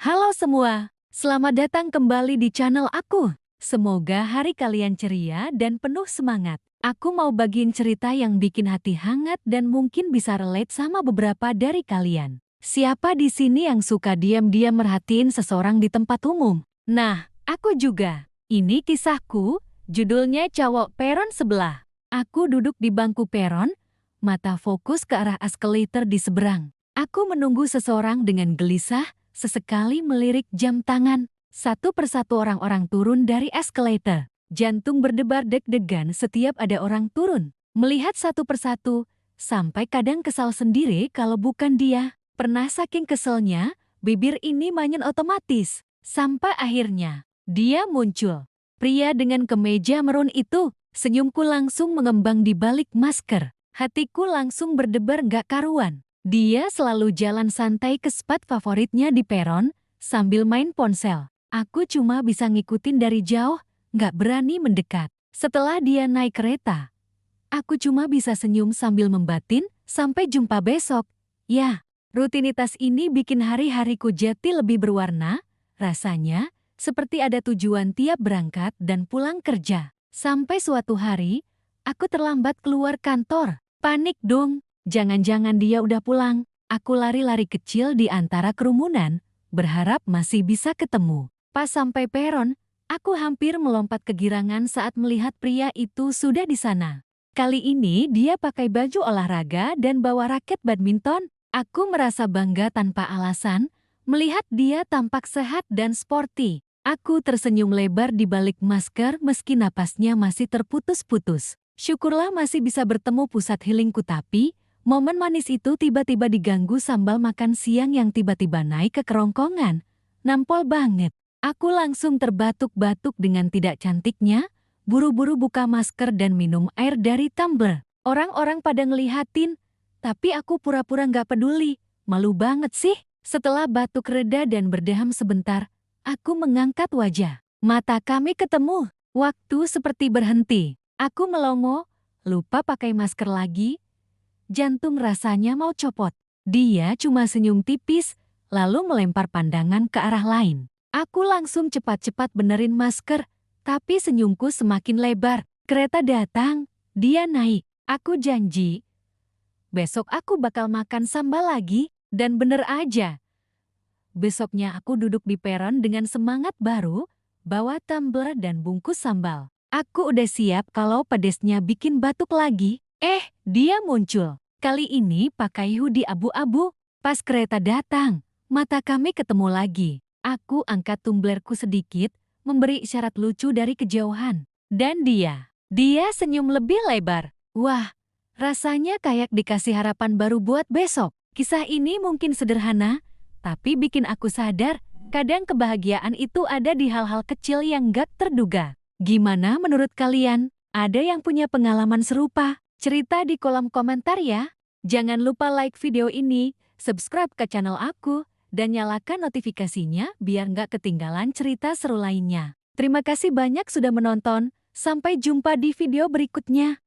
Halo semua, selamat datang kembali di channel aku. Semoga hari kalian ceria dan penuh semangat. Aku mau bagiin cerita yang bikin hati hangat dan mungkin bisa relate sama beberapa dari kalian. Siapa di sini yang suka diam-diam merhatiin seseorang di tempat umum? Nah, aku juga. Ini kisahku, judulnya Cowok Peron Sebelah. Aku duduk di bangku peron, mata fokus ke arah eskalator di seberang. Aku menunggu seseorang dengan gelisah, sesekali melirik jam tangan. Satu persatu orang-orang turun dari eskalator. Jantung berdebar deg-degan setiap ada orang turun. Melihat satu persatu, sampai kadang kesal sendiri kalau bukan dia. Pernah saking keselnya, bibir ini manyun otomatis. Sampai akhirnya, dia muncul. Pria dengan kemeja merun itu, senyumku langsung mengembang di balik masker. Hatiku langsung berdebar gak karuan. Dia selalu jalan santai ke spot favoritnya di peron, sambil main ponsel. Aku cuma bisa ngikutin dari jauh, gak berani mendekat. Setelah dia naik kereta, aku cuma bisa senyum sambil membatin, sampai jumpa besok. Ya, rutinitas ini bikin hari-hariku jadi lebih berwarna, rasanya seperti ada tujuan tiap berangkat dan pulang kerja. Sampai suatu hari, aku terlambat keluar kantor. Panik dong. Jangan-jangan dia udah pulang. Aku lari-lari kecil di antara kerumunan, berharap masih bisa ketemu. Pas sampai peron, aku hampir melompat kegirangan saat melihat pria itu sudah di sana. Kali ini dia pakai baju olahraga dan bawa raket badminton. Aku merasa bangga tanpa alasan, melihat dia tampak sehat dan sporty. Aku tersenyum lebar di balik masker meski napasnya masih terputus-putus. Syukurlah masih bisa bertemu pusat healingku, tapi momen manis itu tiba-tiba diganggu sambal makan siang yang tiba-tiba naik ke kerongkongan. Nampol banget. Aku langsung terbatuk-batuk dengan tidak cantiknya, buru-buru buka masker dan minum air dari tumbler. Orang-orang pada ngelihatin, tapi aku pura-pura nggak peduli. Malu banget sih. Setelah batuk reda dan berdeham sebentar, aku mengangkat wajah. Mata kami ketemu. Waktu seperti berhenti. Aku melongo, lupa pakai masker lagi. Jantung rasanya mau copot. Dia cuma senyum tipis, lalu melempar pandangan ke arah lain. Aku langsung cepat-cepat benerin masker, tapi senyumku semakin lebar. Kereta datang, dia naik. Aku janji, besok aku bakal makan sambal lagi, dan bener aja. Besoknya aku duduk di peron dengan semangat baru, bawa tumbler dan bungkus sambal. Aku udah siap kalau pedesnya bikin batuk lagi. Dia muncul. Kali ini pakai hoodie abu-abu. Pas kereta datang, mata kami ketemu lagi. Aku angkat tumblerku sedikit, memberi isyarat lucu dari kejauhan. Dan dia senyum lebih lebar. Wah, rasanya kayak dikasih harapan baru buat besok. Kisah ini mungkin sederhana, tapi bikin aku sadar, kadang kebahagiaan itu ada di hal-hal kecil yang gak terduga. Gimana menurut kalian? Ada yang punya pengalaman serupa? Cerita di kolom komentar ya. Jangan lupa like video ini, subscribe ke channel aku, dan nyalakan notifikasinya biar nggak ketinggalan cerita seru lainnya. Terima kasih banyak sudah menonton, sampai jumpa di video berikutnya.